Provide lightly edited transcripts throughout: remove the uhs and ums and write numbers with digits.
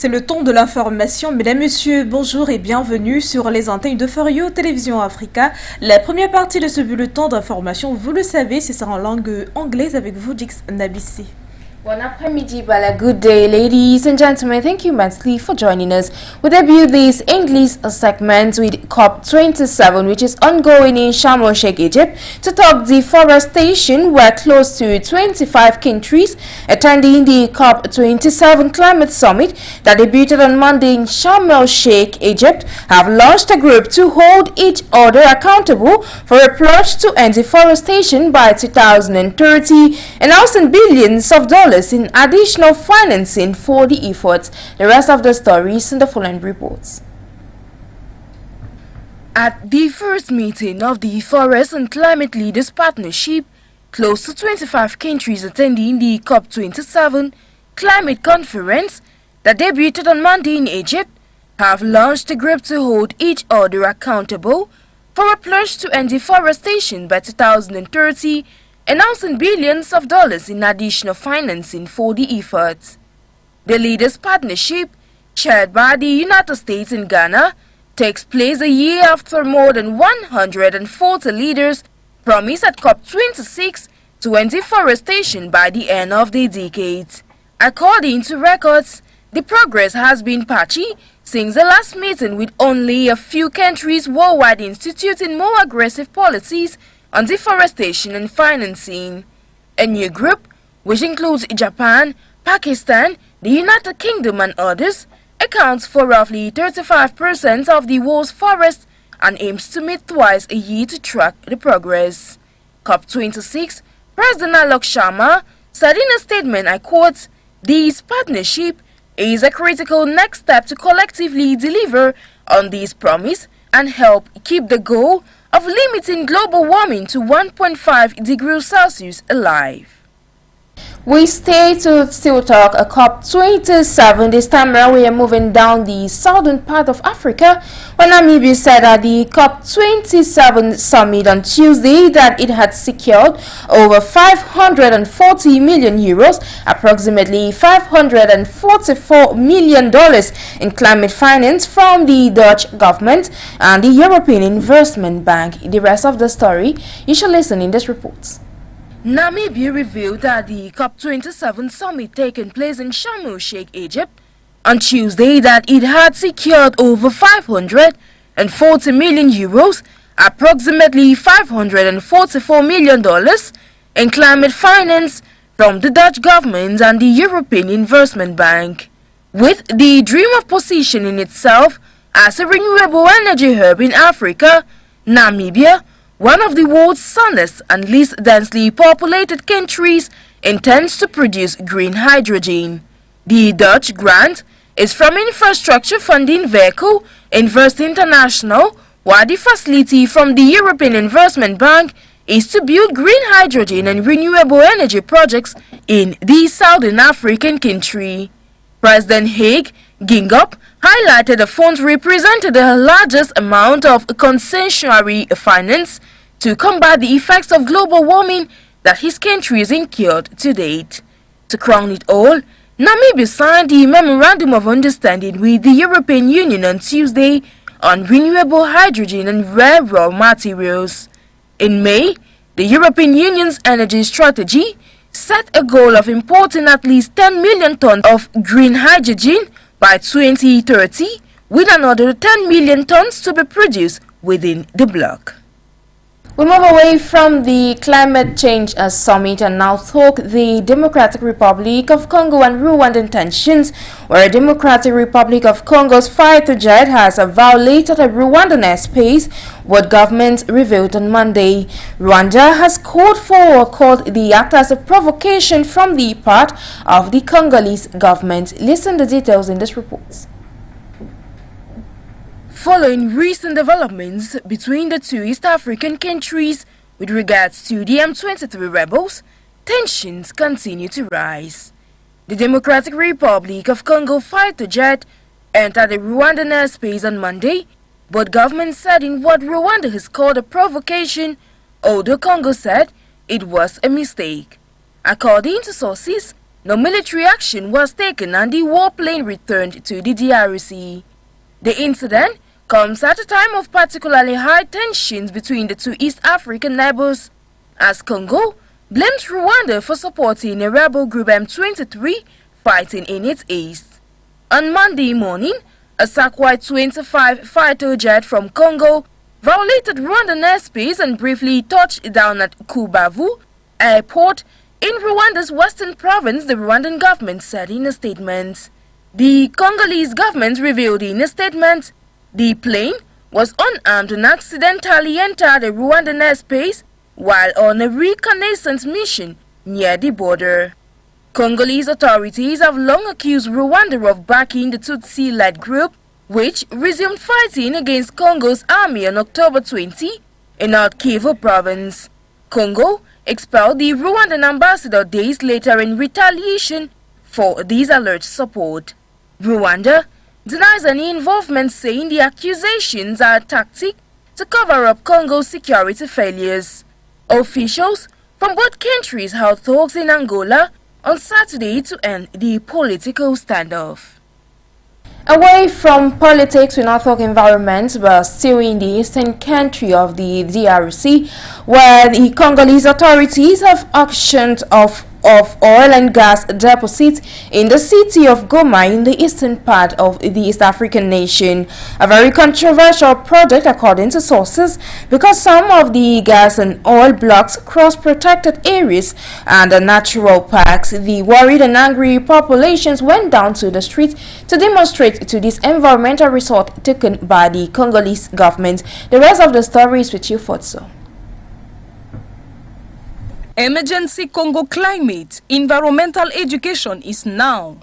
C'est le ton de l'information. Mesdames, Messieurs, bonjour et bienvenue sur les antennes de For You Télévision Africa. La première partie de ce bulletin d'information, vous le savez, c'est ça en langue anglaise avec vous, Dix Nabissi. Bon après-midi, Bala. Good day, ladies and gentlemen. Thank you immensely for joining us. We debut this English segment with COP27, which is ongoing in Sharm el-Sheikh, Egypt, to talk deforestation, where close to 25 countries attending the COP27 climate summit that debuted on Monday in Sharm el-Sheikh, Egypt, have launched a group to hold each other accountable for a pledge to end deforestation by 2030, announcing billions of dollars in additional financing for the efforts. The rest of the story is in the following reports. At the first meeting of the Forest and Climate Leaders Partnership, close to 25 countries attending the COP27 climate conference that debuted on Monday in Egypt have launched a group to hold each other accountable for a pledge to end deforestation by 2030, announcing billions of dollars in additional financing for the efforts. The Leaders Partnership, chaired by the United States and Ghana, takes place a year after more than 140 leaders promised at COP26 to end deforestation by the end of the decade. According to records, the progress has been patchy since the last meeting, with only a few countries worldwide instituting more aggressive policies on deforestation and financing. A new group, which includes Japan, Pakistan, the United Kingdom and others, accounts for roughly 35% of the world's forests and aims to meet twice a year to track the progress. COP26 President Alok Sharma said in a statement, I quote, "This partnership is a critical next step to collectively deliver on this promise and help keep the goal of limiting global warming to 1.5 degrees Celsius alive." We stay to still talk a COP27. This time around we are moving down the southern part of Africa, when Namibia said at the COP27 summit on Tuesday that it had secured over 540 million euros, approximately $544 million in climate finance from the Dutch government and the European Investment Bank. The rest of the story you shall listen in this report. Namibia revealed that the COP27 summit taking place in Sharm el-Sheikh, Egypt, on Tuesday that it had secured over 540 million euros, approximately $544 million, in climate finance from the Dutch government and the European Investment Bank. With the dream of positioning itself as a renewable energy hub in Africa, Namibia, one of the world's sunniest and least densely populated countries, intends to produce green hydrogen. The Dutch grant is from infrastructure funding vehicle Invest International, while the facility from the European Investment Bank is to build green hydrogen and renewable energy projects in the Southern African country. President Hage Geingob highlighted the funds represented the largest amount of concessionary finance to combat the effects of global warming that his country has incurred to date. To crown it all, Namibia signed the Memorandum of Understanding with the European Union on Tuesday on renewable hydrogen and rare raw materials. In May, the European Union's energy strategy set a goal of importing at least 10 million tons of green hydrogen by 2030, with another 10 million tons to be produced within the bloc. We move away from the climate change summit and now talk the Democratic Republic of Congo and Rwandan tensions, where Democratic Republic of Congo's fighter jet has violated a Rwandan airspace, what government revealed on Monday. Rwanda has called the act as a provocation from the part of the Congolese government. Listen to the details in this report. Following recent developments between the two East African countries with regards to the M23 rebels, tensions continue to rise. The Democratic Republic of Congo fighter jet entered the Rwandan airspace on Monday, but government said in what Rwanda has called a provocation, although Congo said it was a mistake. According to sources, No military action was taken and the warplane returned to the DRC. The incident comes at a time of particularly high tensions between the two East African neighbors, as Congo blames Rwanda for supporting a rebel group M23 fighting in its east. On Monday morning, a Sukhoi 25 fighter jet from Congo violated Rwandan airspace and briefly touched down at Kubavu airport in Rwanda's western province, the Rwandan government said in a statement. The Congolese government revealed in a statement the plane was unarmed and accidentally entered the Rwandan airspace while on a reconnaissance mission near the border. Congolese authorities have long accused Rwanda of backing the Tutsi-led group, which resumed fighting against Congo's army on October 20 in North Kivu province. Congo expelled the Rwandan ambassador days later in retaliation for these alleged support. Rwanda denies any involvement, saying the accusations are a tactic to cover up Congo's security failures. Officials from both countries held talks in Angola on Saturday to end the political standoff. Away from politics, we now talk environment, but still in the eastern country of the DRC, where the Congolese authorities have auctioned off oil and gas deposits in the city of Goma in the eastern part of the East African nation. A very controversial project according to sources, because some of the gas and oil blocks cross protected areas and natural parks. The worried and angry populations went down to the streets to demonstrate to this environmental resort taken by the Congolese government. The rest of the story is with you, Fotso. Emergency Congo climate, environmental education is now.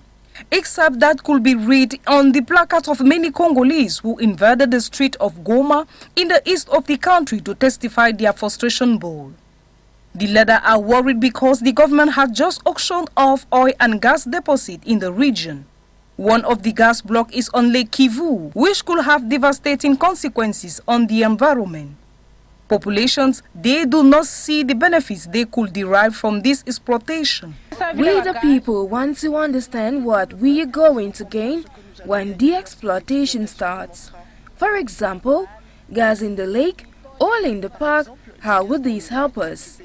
Except that could be read on the placards of many Congolese who invaded the street of Goma in the east of the country to testify their frustration bowl. The latter are worried because the government had just auctioned off oil and gas deposit in the region. One of the gas blocks is on Lake Kivu, which could have devastating consequences on the environment. Populations, they do not see the benefits they could derive from this exploitation. We the people want to understand what we are going to gain when the exploitation starts. For example, gas in the lake, oil in the park, how would this help us?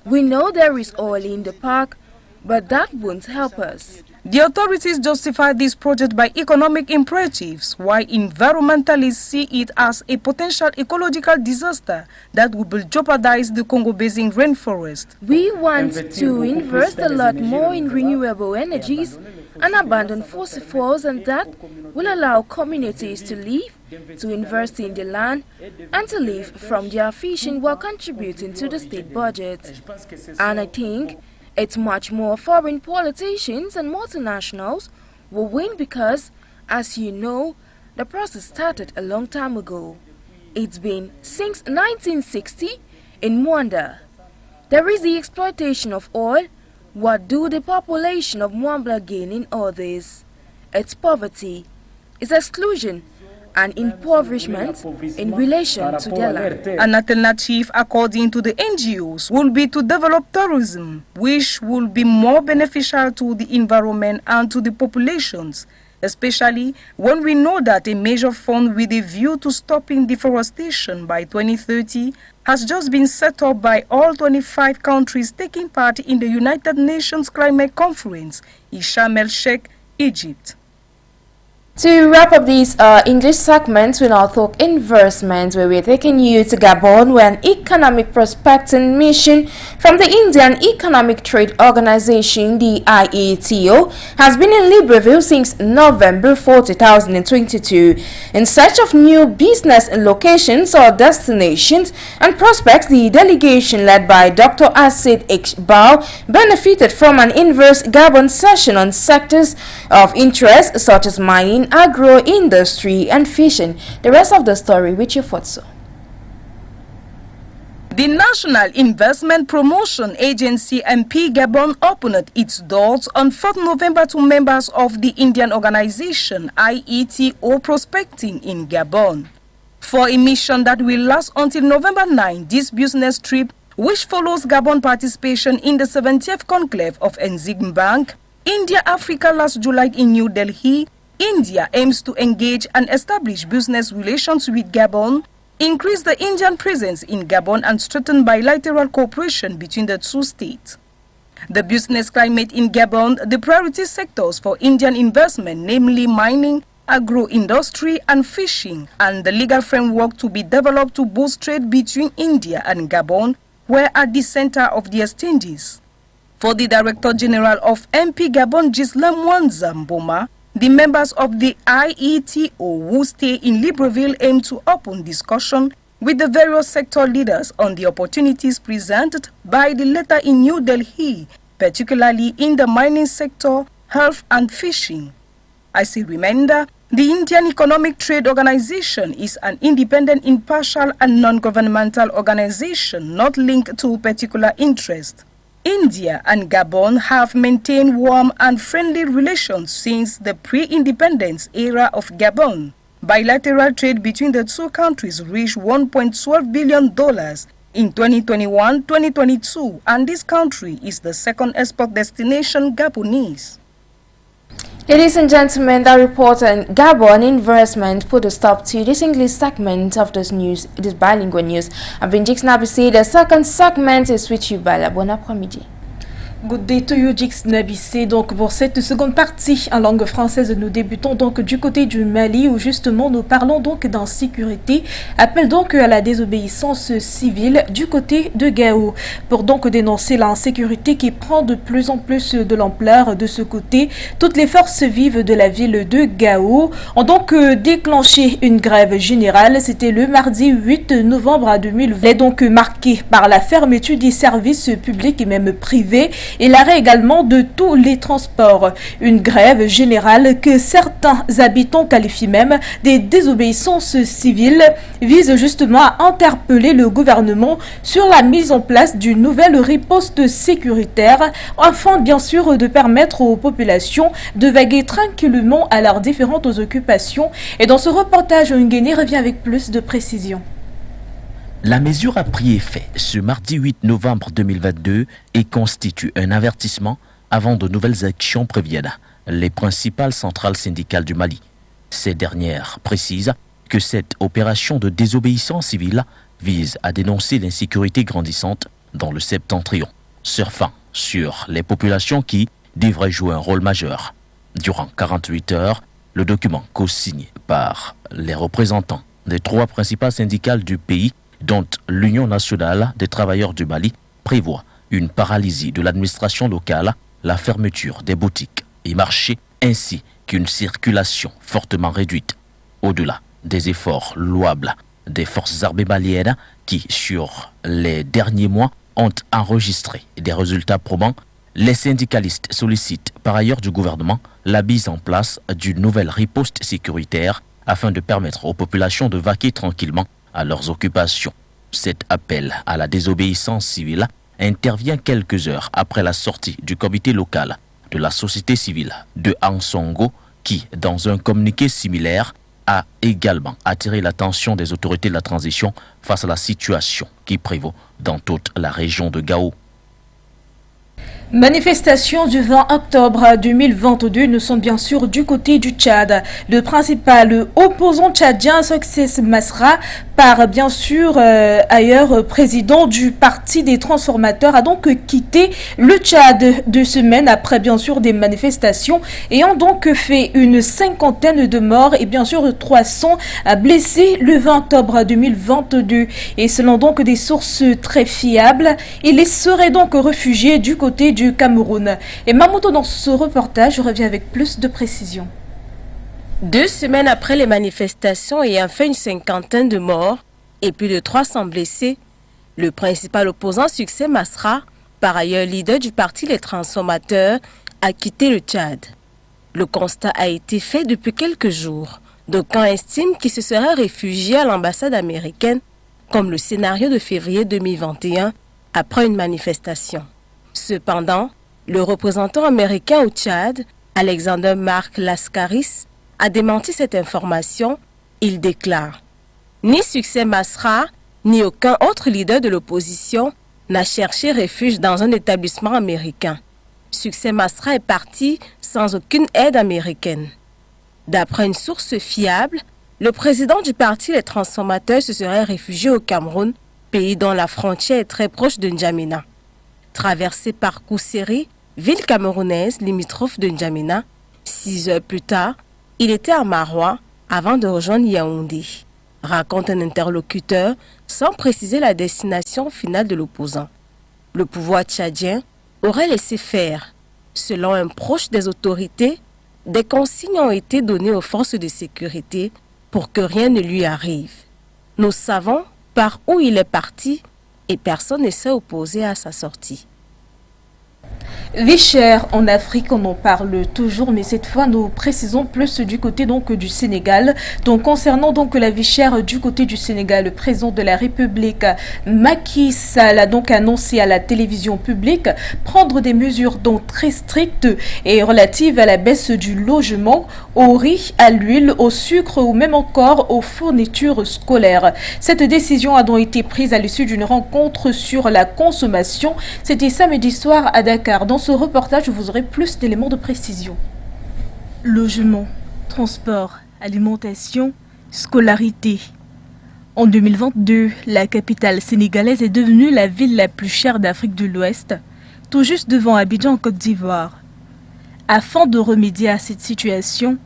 We know there is oil in the park, but that won't help us. The authorities justify this project by economic imperatives, while environmentalists see it as a potential ecological disaster that would jeopardize the Congo Basin rainforest. We want to invest a lot more in renewable energies and abandon fossil fuels, and that will allow communities to live, to invest in the land, and to live from their fishing while contributing to the state budget. And I think it's much more foreign politicians and multinationals will win because, as you know, the process started a long time ago. It's been since 1960 in Mwanda. There is the exploitation of oil. What do the population of Mwanda gain in all this? It's poverty, it's exclusion, and impoverishment in relation to their land. An alternative, according to the NGOs, will be to develop tourism, which will be more beneficial to the environment and to the populations, especially when we know that a major fund with a view to stopping deforestation by 2030 has just been set up by all 25 countries taking part in the United Nations Climate Conference in Sharm el-Sheikh, Egypt. To wrap up these English segments, we now talk investment, where we're taking you to Gabon, where an economic prospecting mission from the Indian Economic Trade Organization, the IETO, has been in Libreville since November 4, 2022. In search of new business locations or destinations and prospects, the delegation led by Dr. Asid Iqbal benefited from an inverse Gabon session on sectors of interest such as mining, agro-industry and fishing. The rest of the story with you, Fotso. The National Investment Promotion Agency MP Gabon opened its doors on 4th November to members of the Indian organization IETO prospecting in Gabon. For a mission that will last until November 9, this business trip, which follows Gabon participation in the 70th conclave of Enzigbang, India-Africa last July in New Delhi, India aims to engage and establish business relations with Gabon, increase the Indian presence in Gabon and strengthen bilateral cooperation between the two states. The business climate in Gabon, the priority sectors for Indian investment, namely mining, agro-industry and fishing, and the legal framework to be developed to boost trade between India and Gabon were at the center of the exchanges. For the Director General of MP Gabon, Gisela Mwanza Mboma, the members of the IETO who stay in Libreville aim to open discussion with the various sector leaders on the opportunities presented by the latter in New Delhi, particularly in the mining sector, health and fishing. As a reminder, the Indian Economic Trade Organization is an independent, impartial and non-governmental organization not linked to particular interest. India and Gabon have maintained warm and friendly relations since the pre-independence era of Gabon. Bilateral trade between the two countries reached $1.12 billion in 2021-2022, and this country is the second export destination Gabonese. Ladies and gentlemen, that report on Gabon investment put a stop to this English segment of this news, this bilingual news. I've been Jix Nabisi. The second segment is with you by la bonne après-midi. Good day to you, Jix Nabissé. Donc pour cette seconde partie en langue française, nous débutons donc du côté du Mali où justement nous parlons donc d'insécurité. Appel donc à la désobéissance civile du côté de Gao pour donc dénoncer l'insécurité qui prend de plus en plus de l'ampleur de ce côté. Toutes les forces vives de la ville de Gao ont donc déclenché une grève générale. C'était le mardi 8 novembre 2020. Elle est donc marquée par la fermeture des services publics et même privés et l'arrêt également de tous les transports. Une grève générale que certains habitants qualifient même des désobéissances civiles vise justement à interpeller le gouvernement sur la mise en place d'une nouvelle riposte sécuritaire afin bien sûr de permettre aux populations de vaguer tranquillement à leurs différentes occupations. Et dans ce reportage, Nguéné revient avec plus de précision. La mesure a pris effet ce mardi 8 novembre 2022 et constitue un avertissement avant de nouvelles actions préviennent les principales centrales syndicales du Mali. Ces dernières précisent que cette opération de désobéissance civile vise à dénoncer l'insécurité grandissante dans le septentrion, surfant sur les populations qui devraient jouer un rôle majeur. Durant 48 heures, le document co-signé par les représentants des trois principales syndicales du pays dont l'Union nationale des travailleurs du Mali prévoit une paralysie de l'administration locale, la fermeture des boutiques et marchés, ainsi qu'une circulation fortement réduite. Au-delà des efforts louables des forces armées maliennes qui, sur les derniers mois, ont enregistré des résultats probants, les syndicalistes sollicitent par ailleurs du gouvernement la mise en place d'une nouvelle riposte sécuritaire afin de permettre aux populations de vaquer tranquillement à leurs occupations. Cet appel à la désobéissance civile intervient quelques heures après la sortie du comité local de la société civile de Ansongo qui, dans un communiqué similaire, a également attiré l'attention des autorités de la transition face à la situation qui prévaut dans toute la région de Gao. Manifestation du 20 octobre 2022, nous sommes bien sûr du côté du Tchad. Le principal opposant tchadien, Succès Masra, par bien sûr ailleurs président du Parti des transformateurs, a donc quitté le Tchad 2 semaines après bien sûr des manifestations ayant donc fait une cinquantaine de morts et bien sûr 300 blessés le 20 octobre 2022. Et selon donc des sources très fiables, il serait donc réfugié du côté du Cameroun. Et Mamoto, dans ce reportage, revient avec plus de précision. 2 semaines après les manifestations ayant fait une cinquantaine de morts et plus de 300 blessés, le principal opposant Succès Masra, par ailleurs leader du parti Les Transformateurs, a quitté le Tchad. Le constat a été fait depuis quelques jours. D'aucuns estiment qu'il se serait réfugié à l'ambassade américaine, comme le scénario de février 2021, après une manifestation. Cependant, le représentant américain au Tchad, Alexander Mark Laskaris, a démenti cette information. Il déclare « Ni Succès Masra, ni aucun autre leader de l'opposition n'a cherché refuge dans un établissement américain. Succès Masra est parti sans aucune aide américaine. D'après une source fiable, le président du parti Les Transformateurs se serait réfugié au Cameroun, pays dont la frontière est très proche de N'Djamena. Traversé par Kousséri, ville camerounaise limitrophe de N'Djamena, 6 heures plus tard, il était à Maroua avant de rejoindre Yaoundé, raconte un interlocuteur sans préciser la destination finale de l'opposant. Le pouvoir tchadien aurait laissé faire. Selon un proche des autorités, des consignes ont été données aux forces de sécurité pour que rien ne lui arrive. Nous savons par où il est parti et personne ne s'est opposé à sa sortie. Vie chère en Afrique, on en parle toujours, mais cette fois nous précisons plus du côté donc du Sénégal. Donc concernant donc la vie chère du côté du Sénégal, le président de la République Macky Sall a donc annoncé à la télévision publique prendre des mesures donc très strictes et relatives à la baisse du logement, au riz, à l'huile, au sucre ou même encore aux fournitures scolaires. Cette décision a donc été prise à l'issue d'une rencontre sur la consommation. C'était samedi soir à Dakar. Dans ce reportage, vous aurez plus d'éléments de précision. Logement, transport, alimentation, scolarité. En 2022, la capitale sénégalaise est devenue la ville la plus chère d'Afrique de l'Ouest, tout juste devant Abidjan en Côte d'Ivoire. Afin de remédier à cette situation,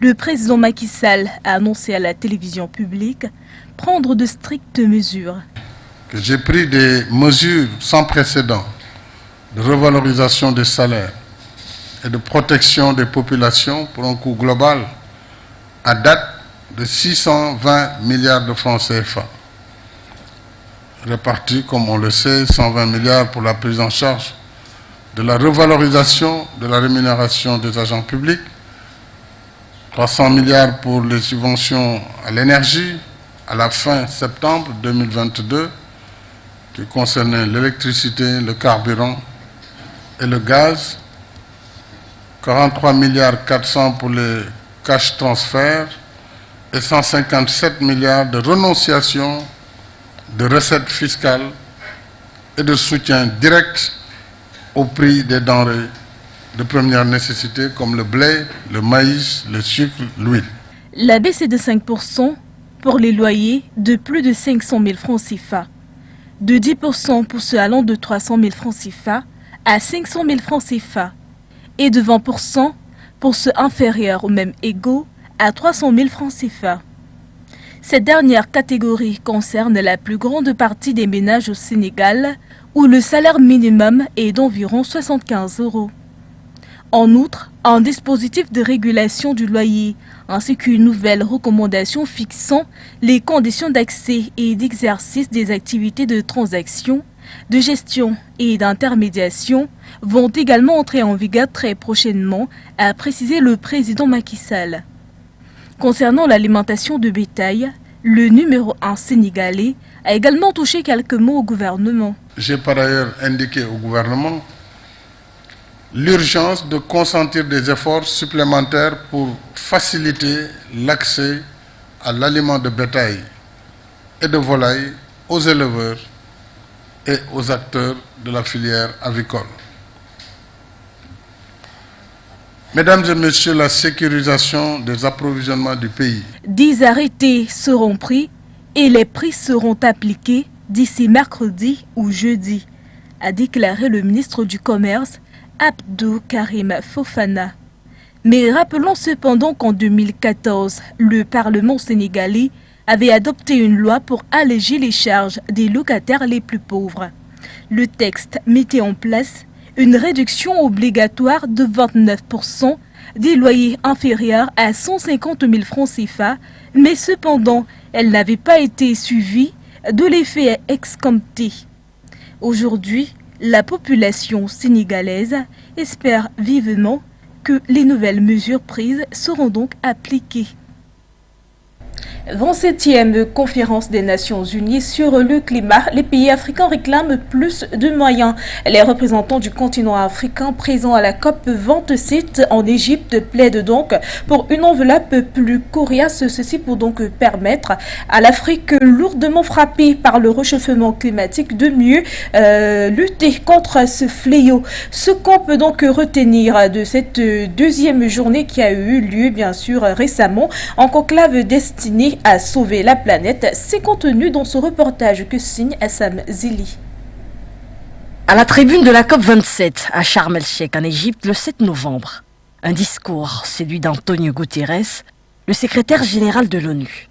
le président Macky Sall a annoncé à la télévision publique prendre de strictes mesures. J'ai pris des mesures sans précédent de revalorisation des salaires et de protection des populations pour un coût global à date de 620 milliards de francs CFA. Répartis, comme on le sait, 120 milliards pour la prise en charge de la revalorisation de la rémunération des agents publics, 300 milliards pour les subventions à l'énergie à la fin septembre 2022, qui concernaient l'électricité, le carburant et le gaz, 43 milliards 400 pour les cash transferts et 157 milliards de renonciation de recettes fiscales et de soutien direct au prix des denrées de première nécessité comme le blé, le maïs, le sucre, l'huile. La baisse est de 5% pour les loyers de plus de 500 000 francs CFA, de 10% pour ceux allant de 300 000 francs CFA à 500 000 francs CFA et de 20% pour ceux inférieurs ou même égaux à 300 000 francs CFA. Cette dernière catégorie concerne la plus grande partie des ménages au Sénégal où le salaire minimum est d'environ 75 €. En outre, un dispositif de régulation du loyer ainsi qu'une nouvelle recommandation fixant les conditions d'accès et d'exercice des activités de transaction, de gestion et d'intermédiation vont également entrer en vigueur très prochainement, a précisé le président Macky Sall. Concernant l'alimentation de bétail, le numéro 1 sénégalais a également touché quelques mots au gouvernement. J'ai par ailleurs indiqué au gouvernement l'urgence de consentir des efforts supplémentaires pour faciliter l'accès à l'aliment de bétail et de volaille aux éleveurs et aux acteurs de la filière avicole. Mesdames et messieurs, la sécurisation des approvisionnements du pays. 10 arrêtés seront pris et les prix seront appliqués d'ici mercredi ou jeudi, a déclaré le ministre du Commerce, Abdou Karim Fofana. Mais rappelons cependant qu'en 2014, le Parlement sénégalais avait adopté une loi pour alléger les charges des locataires les plus pauvres. Le texte mettait en place une réduction obligatoire de 29% des loyers inférieurs à 150 000 francs CFA, mais cependant, elle n'avait pas été suivie de l'effet escompté. Aujourd'hui, la population sénégalaise espère vivement que les nouvelles mesures prises seront donc appliquées. 27e conférence des Nations Unies sur le climat, les pays africains réclament plus de moyens. Les représentants du continent africain présents à la COP 27 en Égypte plaident donc pour une enveloppe plus coriace, ceci pour donc permettre à l'Afrique lourdement frappée par le réchauffement climatique de mieux lutter contre ce fléau. Ce qu'on peut donc retenir de cette deuxième journée qui a eu lieu bien sûr récemment en conclave destiné à sauver la planète, c'est contenu dans ce reportage que signe Assam Zili. À la tribune de la COP27 à Sharm el-Sheikh en Égypte le 7 novembre, un discours celui d'Antonio Guterres, le secrétaire général de l'ONU.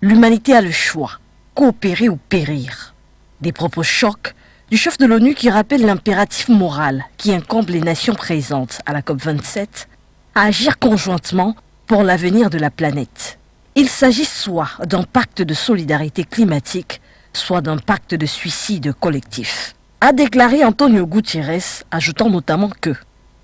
L'humanité a le choix, coopérer ou périr. Des propos chocs du chef de l'ONU qui rappelle l'impératif moral qui incombe les nations présentes à la COP27 à agir conjointement pour l'avenir de la planète. Il s'agit soit d'un pacte de solidarité climatique, soit d'un pacte de suicide collectif, a déclaré Antonio Guterres, ajoutant notamment que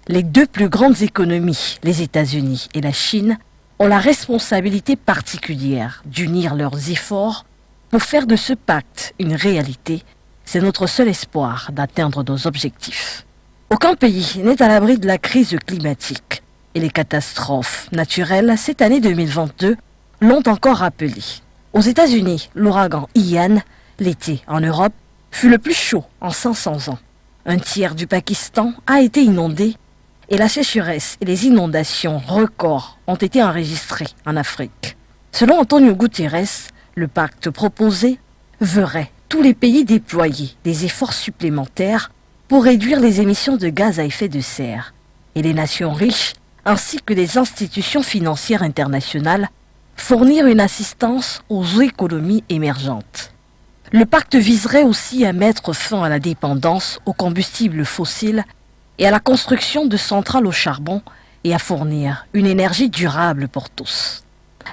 les deux plus grandes économies, les États-Unis et la Chine, ont la responsabilité particulière d'unir leurs efforts pour faire de ce pacte une réalité. C'est notre seul espoir d'atteindre nos objectifs. Aucun pays n'est à l'abri de la crise climatique et les catastrophes naturelles cette année 2022 l'ont encore rappelé. Aux États-Unis, l'ouragan Ian, l'été en Europe, fut le plus chaud en 500 ans. Un tiers du Pakistan a été inondé et la sécheresse et les inondations records ont été enregistrées en Afrique. Selon Antonio Guterres, le pacte proposé verrait tous les pays déployer des efforts supplémentaires pour réduire les émissions de gaz à effet de serre et les nations riches ainsi que les institutions financières internationales fournir une assistance aux économies émergentes. Le pacte viserait aussi à mettre fin à la dépendance aux combustibles fossiles et à la construction de centrales au charbon et à fournir une énergie durable pour tous.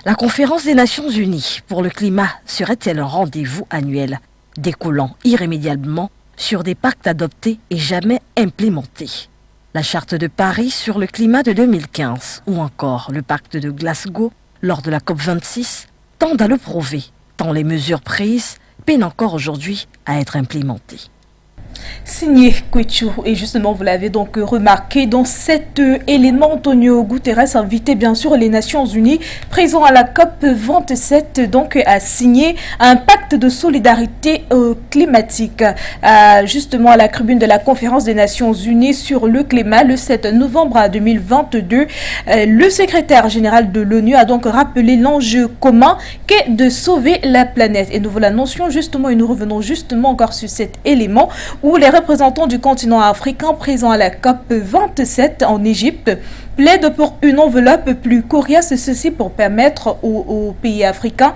La conférence des Nations Unies pour le climat serait-elle un rendez-vous annuel découlant irrémédiablement sur des pactes adoptés et jamais implémentés? La charte de Paris sur le climat de 2015 ou encore le pacte de Glasgow lors de la COP26 tendent à le prouver, tant les mesures prises peinent encore aujourd'hui à être implémentées. Signé Kwechu, et justement vous l'avez donc remarqué dans cet élément, Antonio Guterres invitait bien sûr les Nations Unies présents à la COP 27 donc à signer un pacte de solidarité climatique. Justement à la tribune de la conférence des Nations Unies sur le climat le 7 novembre 2022, le secrétaire général de l'ONU a donc rappelé l'enjeu commun qu'est de sauver la planète. Et nous vous l'annoncions justement et nous revenons justement encore sur cet élément où les représentants du continent africain présents à la COP 27 en Égypte plaident pour une enveloppe plus coriace, ceci pour permettre aux pays africains,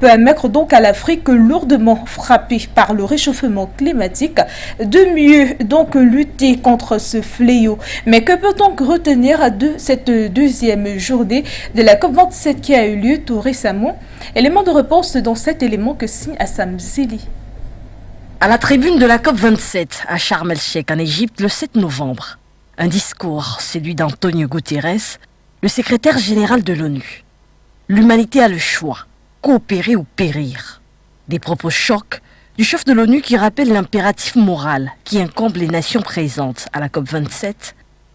permettre donc à l'Afrique lourdement frappée par le réchauffement climatique de mieux donc lutter contre ce fléau. Mais que peut-on retenir de cette deuxième journée de la COP 27 qui a eu lieu tout récemment? Élément de réponse dans cet élément que signe Assam Zili. À la tribune de la COP27 à Sharm el-Sheikh en Égypte le 7 novembre, un discours celui d'Antonio Guterres, le secrétaire général de l'ONU. L'humanité a le choix, coopérer ou périr. Des propos chocs du chef de l'ONU qui rappelle l'impératif moral qui incombe les nations présentes à la COP27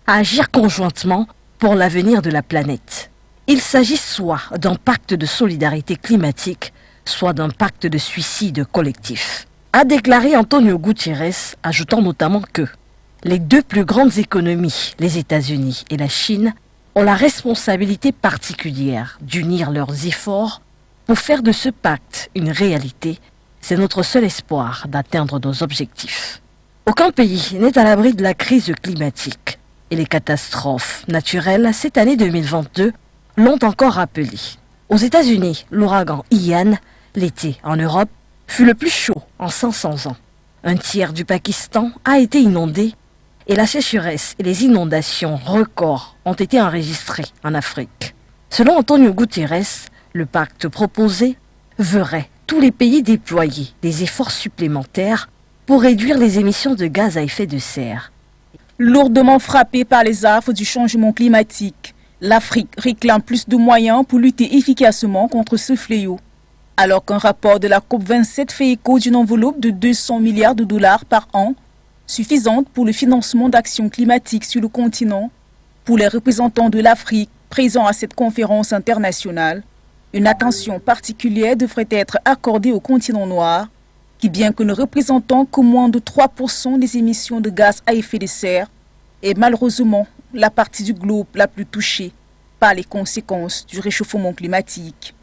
à agir conjointement pour l'avenir de la planète. Il s'agit soit d'un pacte de solidarité climatique, soit d'un pacte de suicide collectif, a déclaré Antonio Guterres, ajoutant notamment que les deux plus grandes économies, les États-Unis et la Chine, ont la responsabilité particulière d'unir leurs efforts pour faire de ce pacte une réalité. C'est notre seul espoir d'atteindre nos objectifs. Aucun pays n'est à l'abri de la crise climatique et les catastrophes naturelles cette année 2022 l'ont encore rappelé. Aux États-Unis, l'ouragan Ian, l'été en Europe, fut le plus chaud en 500 ans. Un tiers du Pakistan a été inondé et la sécheresse et les inondations records ont été enregistrées en Afrique. Selon Antonio Guterres, le pacte proposé verrait tous les pays déployer des efforts supplémentaires pour réduire les émissions de gaz à effet de serre. Lourdement frappés par les affres du changement climatique, L'Afrique réclame plus de moyens pour lutter efficacement contre ce fléau. Alors qu'un rapport de la COP27 fait écho d'une enveloppe de 200 milliards de dollars par an, suffisante pour le financement d'actions climatiques sur le continent, pour les représentants de l'Afrique présents à cette conférence internationale, une attention particulière devrait être accordée au continent noir, qui, bien que ne représentant que moins de 3% des émissions de gaz à effet de serre, est malheureusement la partie du globe la plus touchée par les conséquences du réchauffement climatique.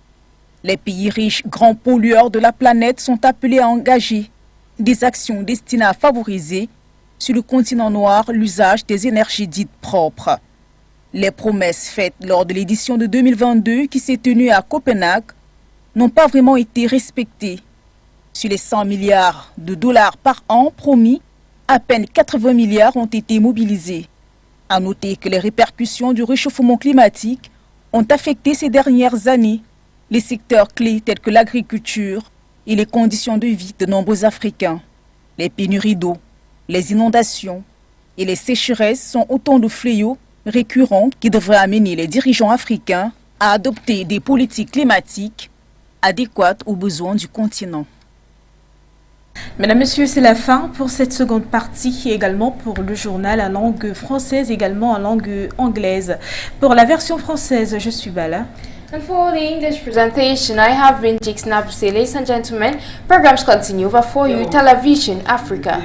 Les pays riches, grands pollueurs de la planète, sont appelés à engager des actions destinées à favoriser sur le continent noir l'usage des énergies dites propres. Les promesses faites lors de l'édition de 2022 qui s'est tenue à Copenhague n'ont pas vraiment été respectées. Sur les 100 milliards de dollars par an promis, à peine 80 milliards ont été mobilisés. À noter que les répercussions du réchauffement climatique ont affecté ces dernières années les secteurs clés tels que l'agriculture et les conditions de vie de nombreux Africains. Les pénuries d'eau, les inondations et les sécheresses sont autant de fléaux récurrents qui devraient amener les dirigeants africains à adopter des politiques climatiques adéquates aux besoins du continent. Mesdames, Messieurs, c'est la fin pour cette seconde partie et également pour le journal en langue française, également en langue anglaise. Pour la version française, je suis Bala. And for the English presentation, I have been Jix Nabuse. Ladies and gentlemen, programs continue over for you, Television Africa.